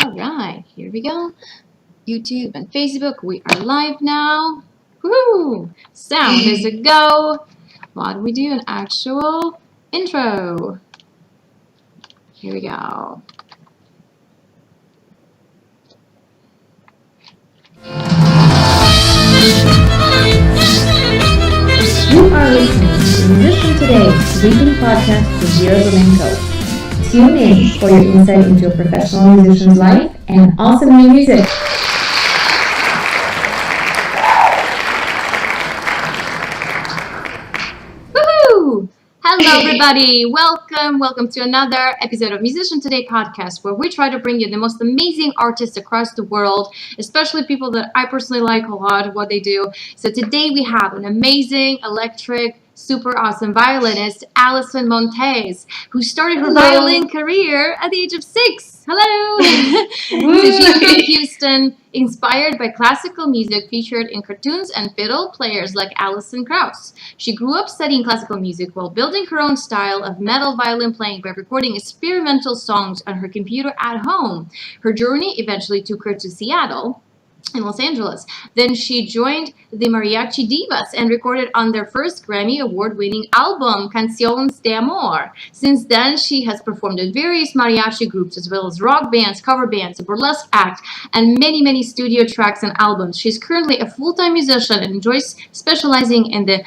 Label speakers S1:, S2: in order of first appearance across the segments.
S1: All right, here we go. YouTube and Facebook, we are live now. Woohoo! Sound is a go. Why don't we do an actual intro? Here we go.
S2: You are listening to Musician Today's weekly podcast with Zero Flamenco. Tune in for your insight into a professional musician's life and awesome new music.
S1: Woohoo! Hello, everybody. Welcome to another episode of Musician Today podcast, where we try to bring you the most amazing artists across the world, especially people that I personally like a lot, what they do. So today we have an amazing electric, super awesome violinist, Alyson Montez, who started her violin career at the age of 6. Hello! So she's from Houston, inspired by classical music featured in cartoons and fiddle players like Alison Krauss. She grew up studying classical music while building her own style of metal violin playing by recording experimental songs on her computer at home. Her journey eventually took her to Seattle in Los Angeles. Then she joined the Mariachi Divas and recorded on their first Grammy award-winning album, Canciones de Amor. Since then, she has performed in various mariachi groups as well as rock bands, cover bands, a burlesque act, and many studio tracks and albums. She's currently a full-time musician and enjoys specializing in the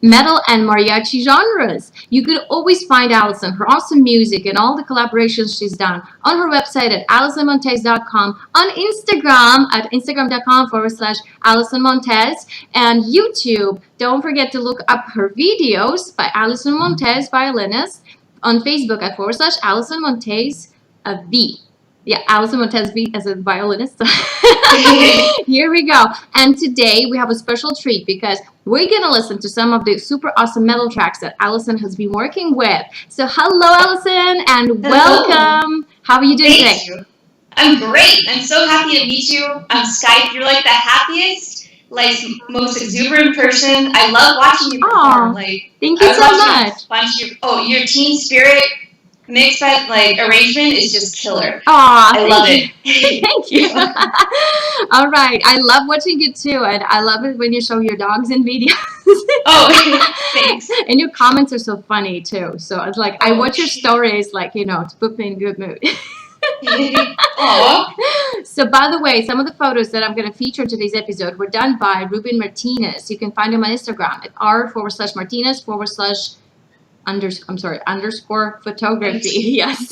S1: metal and mariachi genres. You could always find Alison, her awesome music, and all the collaborations she's done on her website at alysonmontez.com, on Instagram at instagram.com/Alyson Montez, and YouTube. Don't forget to look up her videos by Alyson Montez, violinist, on Facebook at /Alyson Montez V. Yeah, Alyson Montez V as a violinist. Here we go. And today we have a special treat because we're going to listen to some of the super awesome metal tracks that Alison has been working with. So hello, Alison, and welcome. How are you doing today?
S3: Thank you. I'm great. I'm so happy to meet you on Skype. You're like the happiest, like most exuberant person. I love watching you perform.
S1: Thank you so much.
S3: Your teen spirit mixed that arrangement is just killer.
S1: I
S3: love it.
S1: Thank you. All right. I love watching you too, and I love it when you show your dogs in videos.
S3: Oh, thanks.
S1: And your comments are so funny too. So it's like I watch your stories, to put me in a good mood. So by the way, some of the photos that I'm going to feature in today's episode were done by Reuben Martinez. You can find him on Instagram at r/Martinez/ underscore photography. Yes.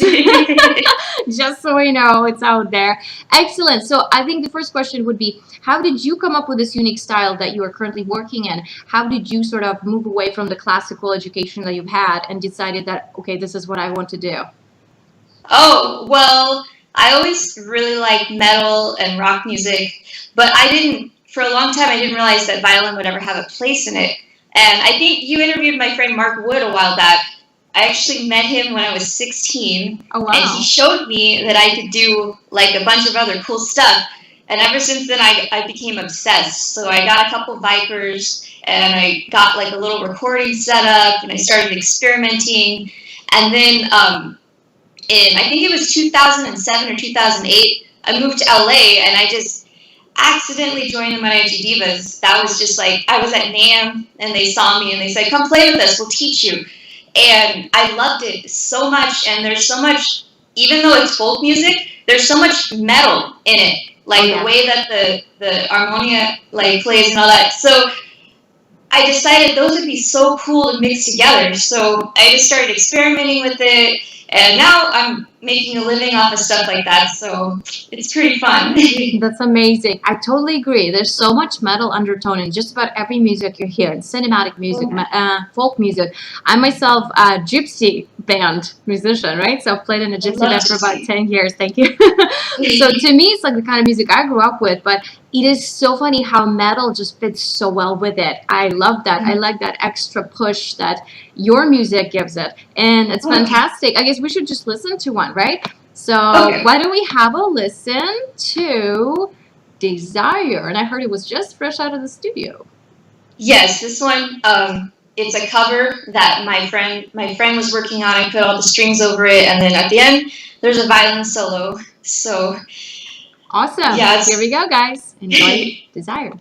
S1: Just so we know it's out there. Excellent. So I think the first question would be, how did you come up with this unique style that you are currently working in? How did you sort of move away from the classical education that you've had and decided that, okay, this is what I want to do?
S3: Oh, well, I always really liked metal and rock music, but for a long time, I didn't realize that violin would ever have a place in it. And I think you interviewed my friend Mark Wood a while back. I actually met him when I was 16.
S1: Oh, wow.
S3: And he showed me that I could do a bunch of other cool stuff. And ever since then, I became obsessed. So I got a couple Vipers, and I got a little recording set up, and I started experimenting. And then I think it was 2007 or 2008, I moved to LA, and I just accidentally joined the Mariachi Divas. That was just I was at NAMM, and they saw me, and they said, come play with us, we'll teach you. And I loved it so much, and there's so much, even though it's folk music, there's so much metal in it, the way that the harmonia plays and all that. So I decided those would be so cool to mix together. So I just started experimenting with it, and now I'm making a living off of stuff like that, so it's pretty fun.
S1: That's amazing. I totally agree. There's so much metal undertone in just about every music you hear, in cinematic music, folk music. I'm myself a gypsy band musician, right? So I've played in a gypsy band for about 10 years. Thank you. So to me, it's the kind of music I grew up with, but it is so funny how metal just fits so well with it. I love that. I like that extra push that your music gives it. And it's fantastic. I guess we should just listen to one, right? So why don't we have a listen to Desire? And I heard it was just fresh out of the studio.
S3: Yes, this one it's a cover that my friend was working on. I put all the strings over it, and then at the end there's a violin solo. So
S1: awesome.
S3: Yeah,
S1: Here we go, guys. Enjoy Desire.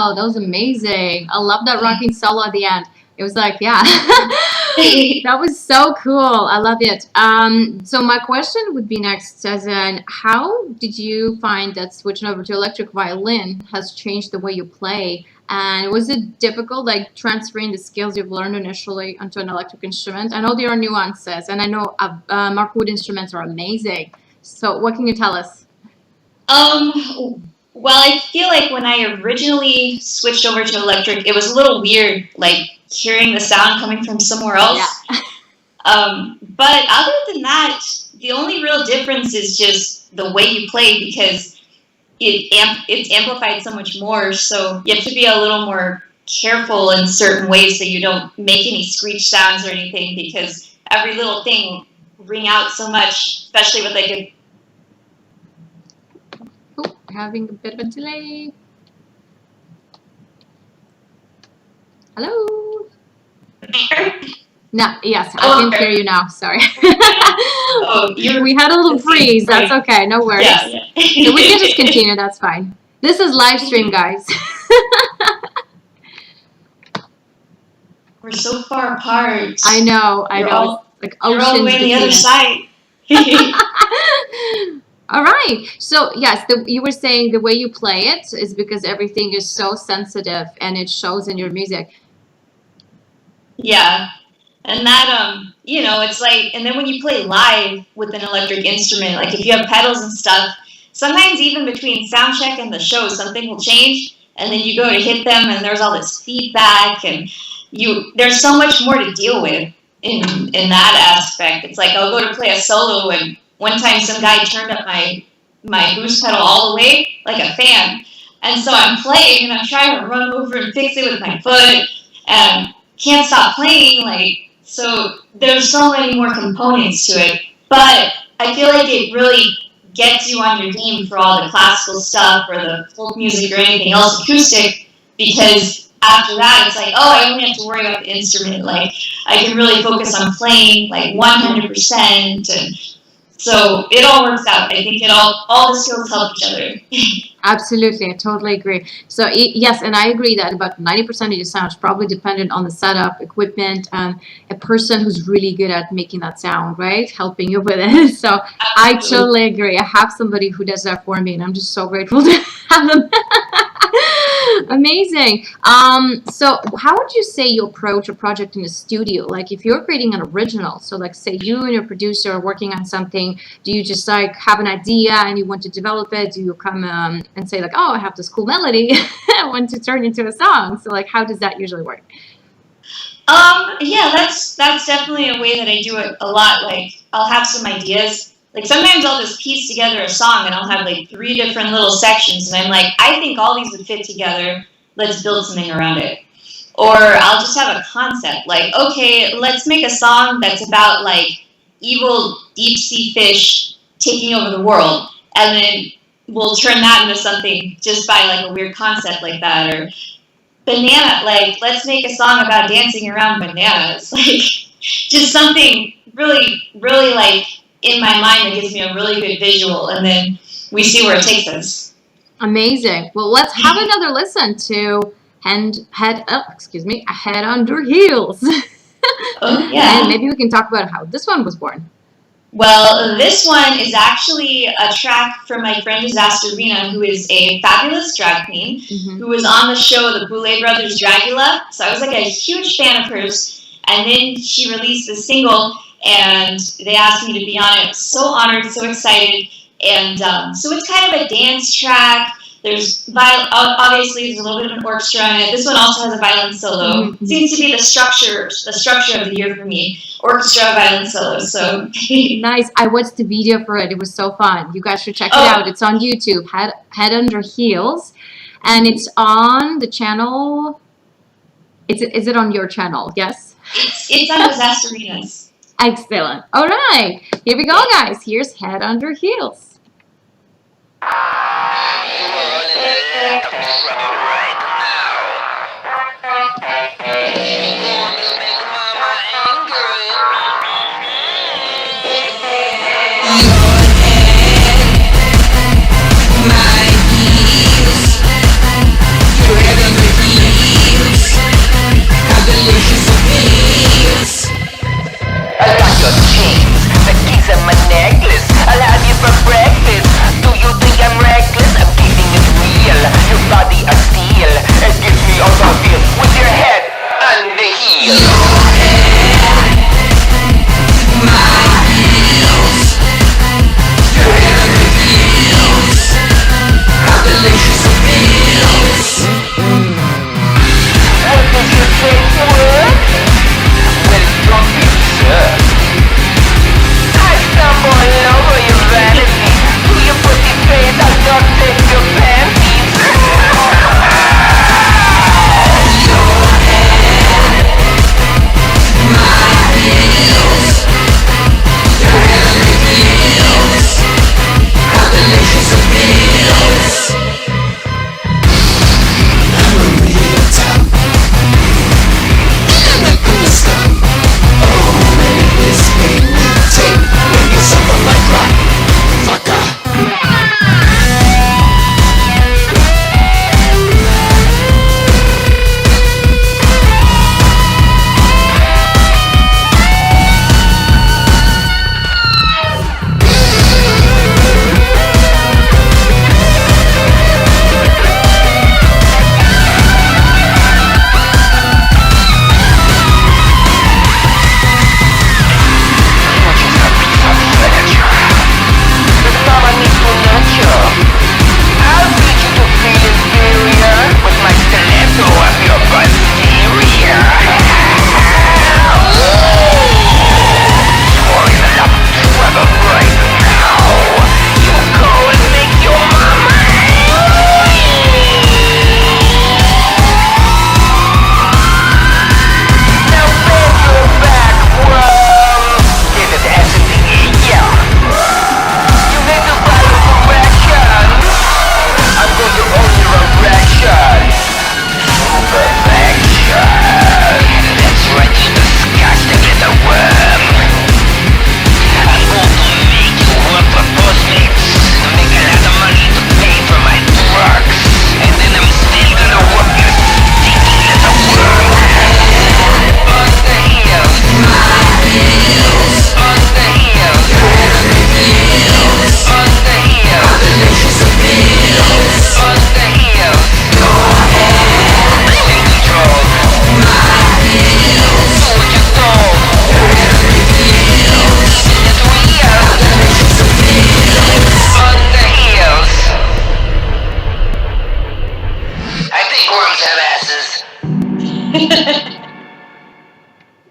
S1: Wow, that was amazing. I love that rocking solo at the end. It was like, yeah, that was so cool. I love it. So my question would be next, as in, how did you find that switching over to electric violin has changed the way you play? And was it difficult, like transferring the skills you've learned initially onto an electric instrument? I know there are nuances, and I know mark wood instruments are amazing. So what can you tell us?
S3: Well, I feel like when I originally switched over to electric, it was a little weird, like hearing the sound coming from somewhere else.
S1: Yeah.
S3: But other than that, the only real difference is just the way you play, because it's amplified so much more. So you have to be a little more careful in certain ways so you don't make any screech sounds or anything, because every little thing will ring out so much, especially with like a...
S1: Oh, having a bit of a delay. Hello? No, yes, I can hear you now. Sorry. We had a little freeze. That's okay. No worries.
S3: Yeah.
S1: So we can just continue. That's fine. This is live stream, guys.
S3: We're so far apart.
S1: I know. It's like
S3: you're all the way on the other side.
S1: All right. So yes, you were saying the way you play it is because everything is so sensitive and it shows in your music.
S3: Yeah. And that, it's like, and then when you play live with an electric instrument, like if you have pedals and stuff, sometimes even between sound check and the show, something will change, and then you go to hit them, and there's all this feedback, and there's so much more to deal with in that aspect. It's like I'll go to play a solo, and one time some guy turned up my boost pedal all the way, like a fan, and so I'm playing, and I'm trying to run over and fix it with my foot, and can't stop playing, so there's so many more components to it, but I feel like it really gets you on your game for all the classical stuff or the folk music or anything else acoustic, because after that it's like, I only have to worry about the instrument. Like, I can really focus on playing 100%, and so it all works out. I think all the skills help each other.
S1: Absolutely, I totally agree. So yes, and I agree that about 90% of your sound is probably dependent on the setup, equipment, and a person who's really good at making that sound, right? Helping you with it. So absolutely. I totally agree. I have somebody who does that for me, and I'm just so grateful to have them. Amazing. So how would you say you approach a project in the studio? Like if you're creating an original, so like say you and your producer are working on something, do you just like have an idea and you want to develop it? Do you come and say like, I have this cool melody, I want to turn into a song? So like, how does that usually work?
S3: Yeah, that's definitely a way that I do it a lot. Like I'll have some ideas. Like sometimes I'll just piece together a song and I'll have like 3 different little sections, and I'm like, I think all these would fit together. Let's build something around it. Or I'll just have a concept like, okay, let's make a song that's about like evil deep sea fish taking over the world, and then we'll turn that into something just by like a weird concept like that. Or banana, like let's make a song about dancing around bananas. Like just something really, really like in my mind that gives me a really good visual, and then we see where it takes us.
S1: Amazing. Well, let's have another listen to Head Under Heels.
S3: Oh, yeah.
S1: And maybe we can talk about how this one was born.
S3: Well, this one is actually a track from my friend Disaster Rena, who is a fabulous drag queen, who was on the show The Boulet Brothers Dragula. So I was like a huge fan of hers. And then she released a single, and they asked me to be on it. I was so honored, so excited. And so it's kind of a dance track. There's obviously there's a little bit of an orchestra in it. This one also has a violin solo. It seems to be the structure of the year for me. Orchestra, violin solo. So
S1: nice. I watched the video for it. It was so fun. You guys should check it out. It's on YouTube. Head Under Heels, and it's on the channel. Is it on your channel? Yes.
S3: It's on Disaster Rena's.
S1: Excellent. All right. Here we go, guys. Here's Head Under Heels.
S4: My heels, you're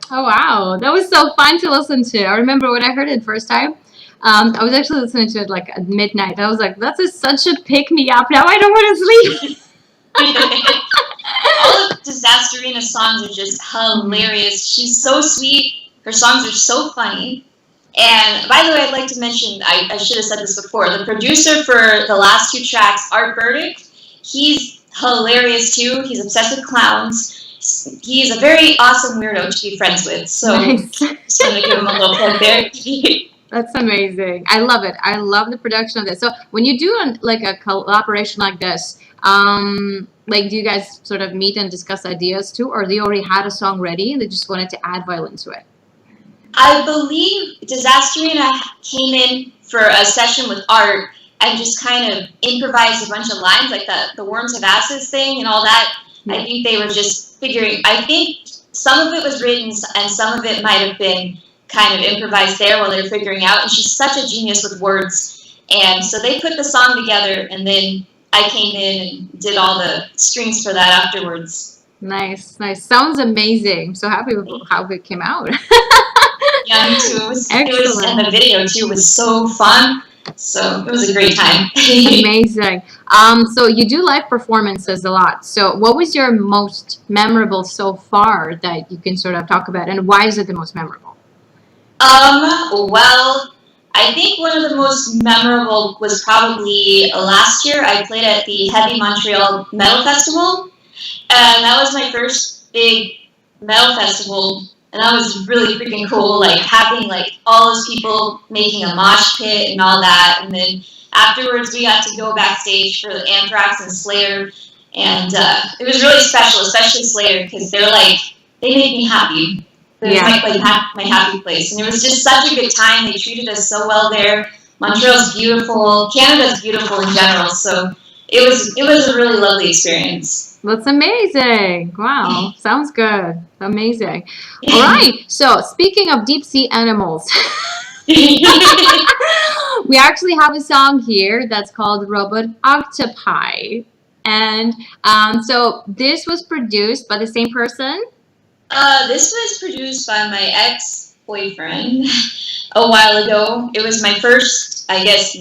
S1: Oh wow, that was so fun to listen to. I remember when I heard it first time. I was actually listening to it like at midnight. I was like, "That's such a pick me up." Now I don't want to sleep.
S3: All of Disasterina's songs are just hilarious. She's so sweet. Her songs are so funny. And by the way, I'd like to mention, I should have said this before, the producer for the last 2 tracks, Art Burdick, he's hilarious too. He's obsessed with clowns. He's a very awesome weirdo to be friends with. So
S1: Nice.
S3: just want to give him a little plug there.
S1: That's amazing. I love it. I love the production of this. So when you do like a collaboration like this, like do you guys sort of meet and discuss ideas too, or they already had a song ready and they just wanted to add violin to it?
S3: I believe Disasterina came in for a session with Art and just kind of improvised a bunch of lines, like the Worms Have Asses thing and all that. I think they were just figuring, I think some of it was written and some of it might have been kind of improvised there while they were figuring out. And she's such a genius with words. And so they put the song together, and then I came in and did all the strings for that afterwards.
S1: Nice, nice. Sounds amazing. I'm so happy with how it came out.
S3: Yeah, me too. It was, and the video too was so fun. So it was a great time.
S1: Amazing. So you do live performances a lot. So what was your most memorable so far that you can sort of talk about, and why is it the most memorable?
S3: Well, I think one of the most memorable was probably last year. I played at the Heavy Montreal Metal Festival, and that was my first big metal festival. And that was really freaking cool, like having like all those people making a mosh pit and all that. And then afterwards we got to go backstage for Anthrax and Slayer. And it was really special, especially Slayer, because they made me happy. It was my happy place. And it was just such a good time. They treated us so well there. Montreal's beautiful. Canada's beautiful in general. So it was a really lovely experience.
S1: That's amazing. Wow. Sounds good. Amazing. All right. So speaking of deep sea animals, we actually have a song here that's called Robot Octopi. And so this was produced by the same person?
S3: This was produced by my ex-boyfriend a while ago. It was my first, I guess,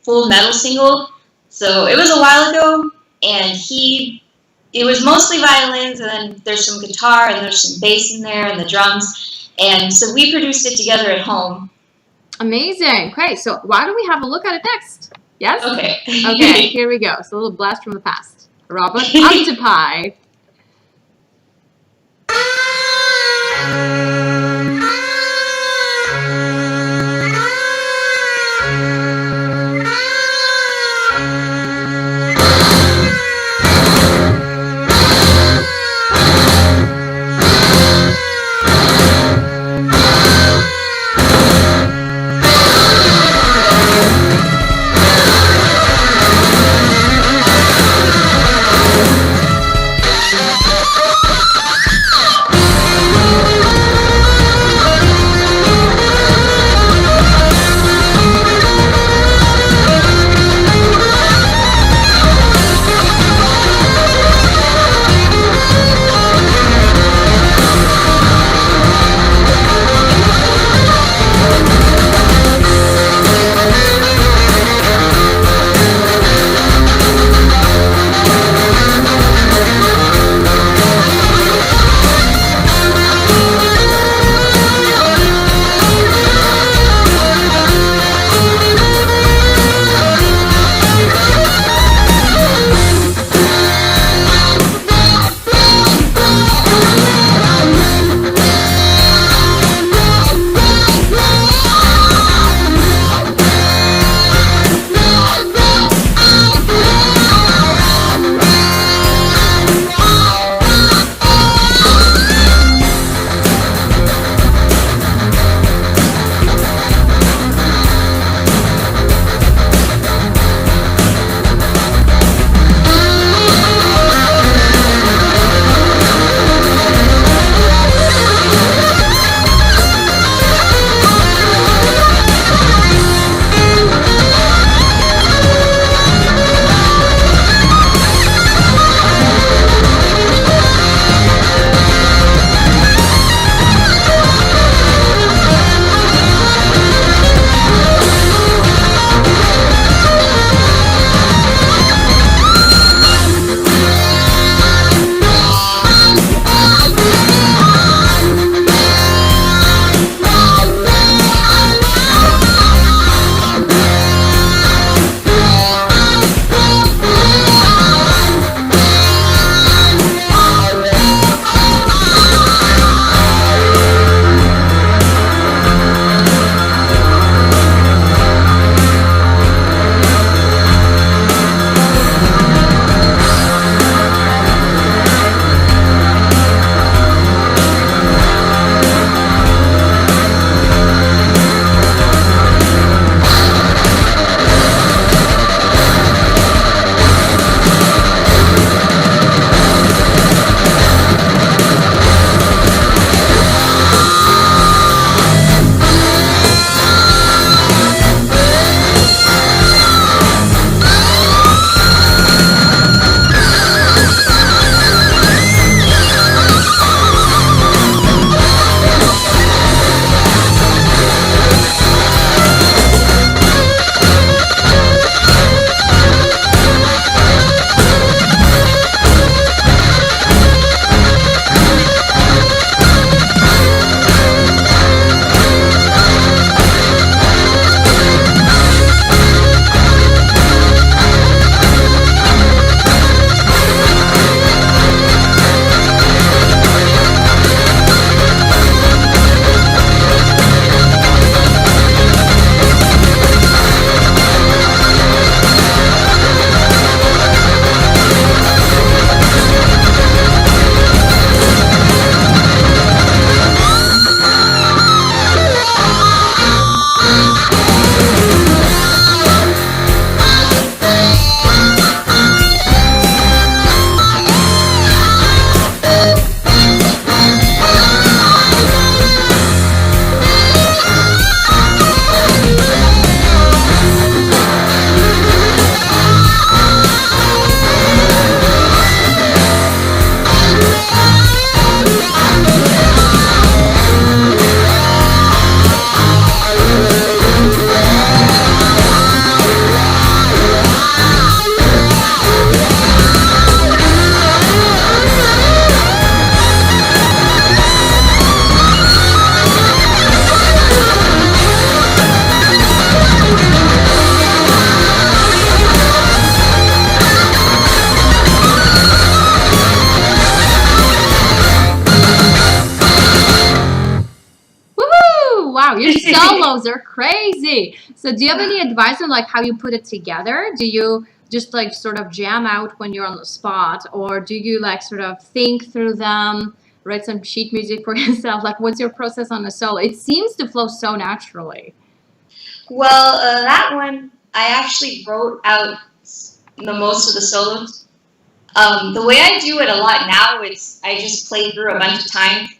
S3: full metal single. So it was a while ago. And it was mostly violins, and then there's some guitar, and there's some bass in there, and the drums. And so we produced it together at home.
S1: Amazing. Okay, so why don't we have a look at it next? Yes?
S3: Okay.
S1: Okay, here we go. So a little blast from the past. Robot Octopi. solos are crazy. So do you have any advice on like how you put it together? Do you just like sort of jam out when you're on the spot, or do you like sort of think through them, write some sheet music for yourself? Like, what's your process on a solo? It seems to flow so naturally.
S3: Well, that one I actually wrote out the most of the solos. The way I do it a lot now is I just play through a bunch of times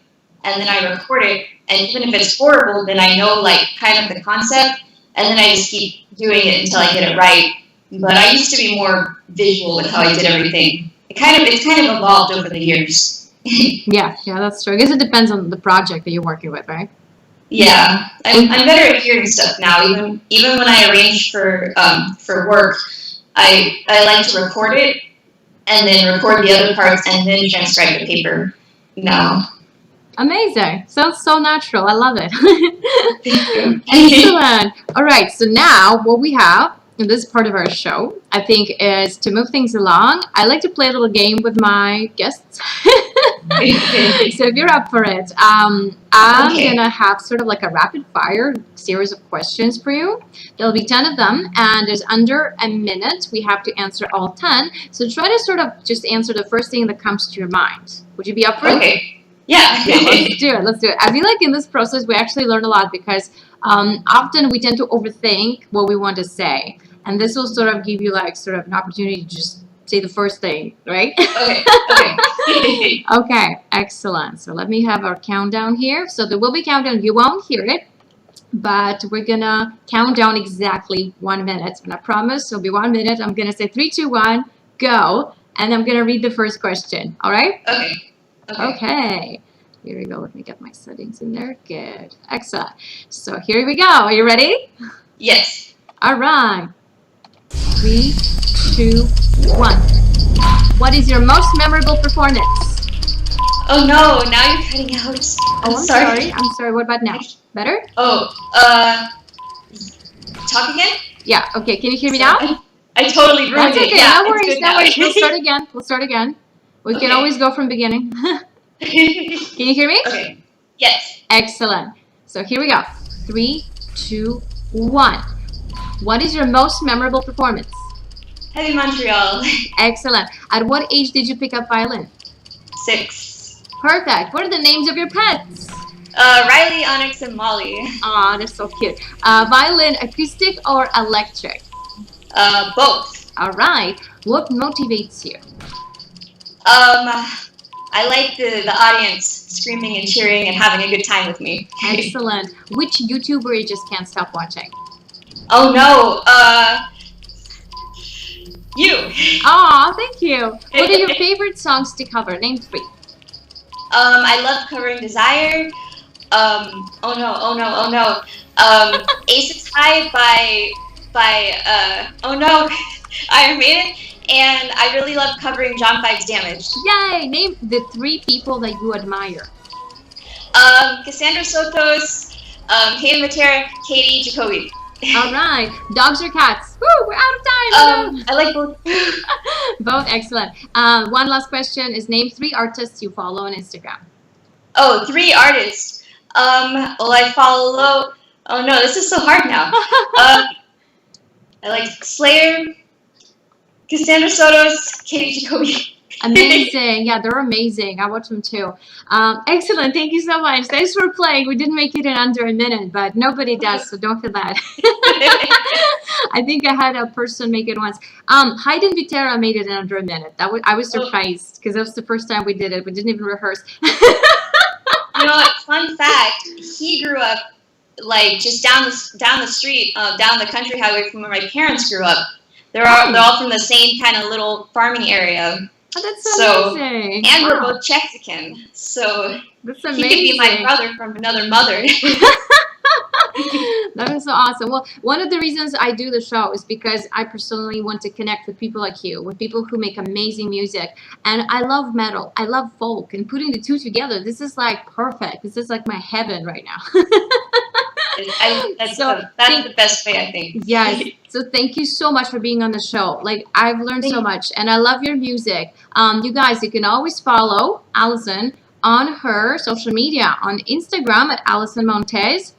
S3: and then I record it. And even if it's horrible, then I know like kind of the concept, and then I just keep doing it until I get it right. But I used to be more visual with how I did everything. It's kind of evolved over the years.
S1: Yeah, that's true. I guess it depends on the project that you're working with, right?
S3: Yeah, I'm better at hearing stuff now. Even when I arrange for work, I like to record it and then record the other parts and then transcribe the paper now.
S1: Amazing. Sounds so natural. I love it. Excellent. All right. So now what we have in this part of our show, I think, is to move things along. I like to play a little game with my guests. So if you're up for it, I'm going to have sort of like a rapid fire series of questions for you. There'll be 10 of them, and there's under a minute. We have to answer all 10. So try to sort of just answer the first thing that comes to your mind. Would you be up for it?
S3: Yeah.
S1: Let's do it. I feel like in this process, we actually learn a lot because often we tend to overthink what we want to say. And this will sort of give you like sort of an opportunity to just say the first thing, right?
S3: Okay.
S1: Okay, excellent. So let me have our countdown here. So there will be countdown. You won't hear it, but we're going to count down exactly 1 minute. And I promise it'll be 1 minute. I'm going to say 3, 2, 1, go. And I'm going to read the first question. All right? Okay. Here we go. Let me get my settings in there. Good. Excellent. So here we go. Are you ready?
S3: Yes.
S1: All right. 3, 2, 1. What is your most memorable performance?
S3: Oh no, now you're cutting out.
S1: I'm sorry. I'm sorry. What about now? Better?
S3: Talk again?
S1: Yeah. Okay. Can you hear me now?
S3: I totally ruined
S1: That's okay.
S3: it. Yeah,
S1: No worries. No worries. We'll start again. We can
S3: Okay.
S1: always go from beginning. Can you hear me?
S3: Okay. Yes.
S1: Excellent. So here we go. 3, 2, 1. What is your most memorable performance?
S3: Heavy Montreal.
S1: Excellent. At what age did you pick up violin?
S3: 6.
S1: Perfect. What are the names of your pets?
S3: Riley, Onyx, and Molly.
S1: Aw, they're so cute. Violin, acoustic or electric?
S3: Both.
S1: All right. What motivates you?
S3: I like the audience screaming and cheering and having a good time with me.
S1: Excellent. Which YouTuber you just can't stop watching?
S3: Oh no, you.
S1: Aw, thank you. What are your favorite songs to cover? Name 3.
S3: I love covering Desire. Oh no. Aces High by Iron Maiden. And I really love covering John 5's Damaged.
S1: Yay! Name the 3 people that you admire.
S3: Cassandra Sotos, Hayden Matera, Katie Jacoby.
S1: All right. Dogs or cats? Woo! We're out of time.
S3: I like both.
S1: Both. Excellent. One last question is name 3 artists you follow on Instagram.
S3: Oh, 3 artists. Well, I follow. Oh no, this is so hard now. I like Slayer, Cassandra Sotos, Katie Jacoby.
S1: Amazing. Yeah, they're amazing. I watch them too. Excellent. Thank you so much. Thanks for playing. We didn't make it in under a minute, but nobody does, so don't feel bad. I think I had a person make it once. Hayden Vitera made it in under a minute. I was surprised because that was the first time we did it. We didn't even rehearse.
S3: You know what? Fun fact: he grew up like just down the street, down the country highway from where my parents grew up. They're all from the same kind of little farming area.
S1: Oh, that's so amazing.
S3: And we're both Mexican, so
S1: that's
S3: he could be my brother from another mother.
S1: That is so awesome. Well, one of the reasons I do the show is because I personally want to connect with people like you, with people who make amazing music. And I love metal. I love folk. And putting the two together, this is like perfect. This is like my heaven right now.
S3: That's the best way, I think.
S1: Yes. So thank you so much for being on the show. Like, I've learned so much. And I love your music. You guys, you can always follow Alison on her social media. On Instagram at Alyson Montez.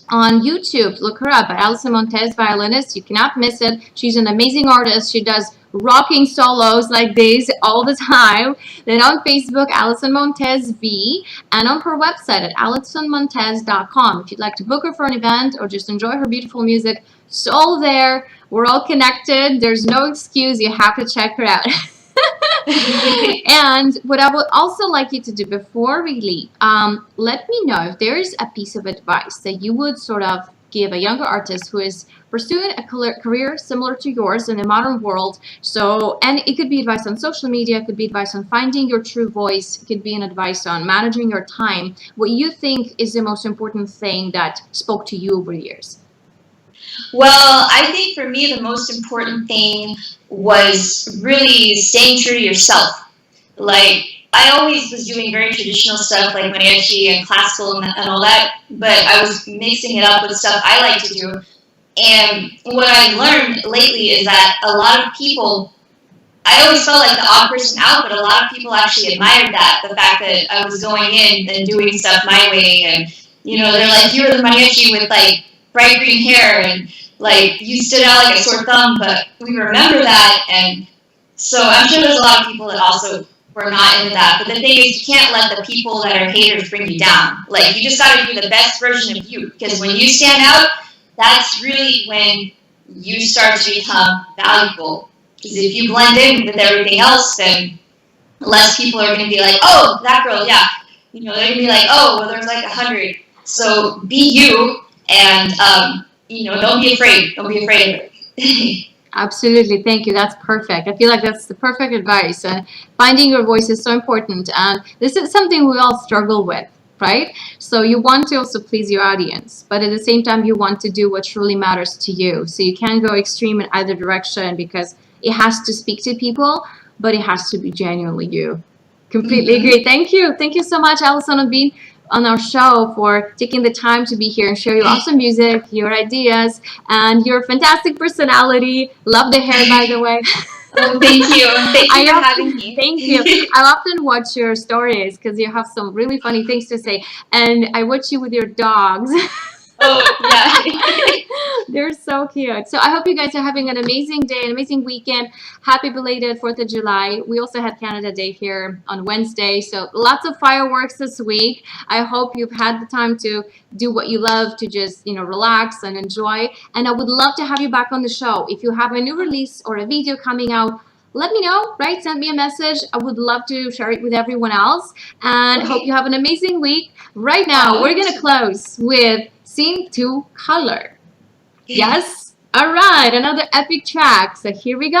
S1: on YouTube. Look her up, Alyson Montez, violinist. You cannot miss it. She's an amazing artist. She does rocking solos like these all the time. Then on Facebook, Alyson Montez V, and on her website at alysonmontez.com. If you'd like to book her for an event or just enjoy her beautiful music, it's all there. We're all connected. There's no excuse. You have to check her out. And what I would also like you to do before we leave, let me know if there is a piece of advice that you would sort of give a younger artist who is pursuing a career similar to yours in the modern world. So, and it could be advice on social media, it could be advice on finding your true voice, it could be an advice on managing your time. What you think is the most important thing that spoke to you over the years?
S3: Well, I think for me the most important thing was really staying true to yourself. Like, I always was doing very traditional stuff like mariachi and classical and all that, but I was mixing it up with stuff I like to do. And what I learned lately is that a lot of people, I always felt like the odd person out, but a lot of people actually admired that, the fact that I was going in and doing stuff my way. And, you know, they're like, you were the mariachi with, like, bright green hair, and, like, you stood out like a sore thumb, but we remember that. And so I'm sure there's a lot of people that also were not into that. But the thing is, you can't let the people that are haters bring you down. Like, you just got to be the best version of you, because when you stand out, that's really when you start to become valuable. Because if you blend in with everything else, then less people are going to be like, oh, that girl, yeah. You know, they're going to be like, oh, well, there's like 100. So be you, and, you know, don't be afraid. Don't be afraid of it.
S1: Absolutely. Thank you. That's perfect. I feel like that's the perfect advice. And finding your voice is so important. And this is something we all struggle with, right? So you want to also please your audience, but at the same time, you want to do what truly matters to you. So you can't go extreme in either direction, because it has to speak to people, but it has to be genuinely you. Completely agree. Thank you. Thank you so much, Alison, on being on our show, for taking the time to be here and share your awesome music, your ideas, and your fantastic personality. Love the hair, by the way.
S3: Oh, thank you. Thank you for having me.
S1: Thank you. I often watch your stories because you have some really funny things to say, and I watch you with your dogs.
S3: Oh, yeah.
S1: They're so cute. So I hope you guys are having an amazing day, an amazing weekend. Happy belated 4th of July. We also had Canada Day here on Wednesday. So lots of fireworks this week. I hope you've had the time to do what you love, to just, you know, relax and enjoy. And I would love to have you back on the show. If you have a new release or a video coming out, let me know, right? Send me a message. I would love to share it with everyone else. And hope you have an amazing week. Right now, we're going to close with Scene 2 Color. Yes? All right, another epic track. So here we go.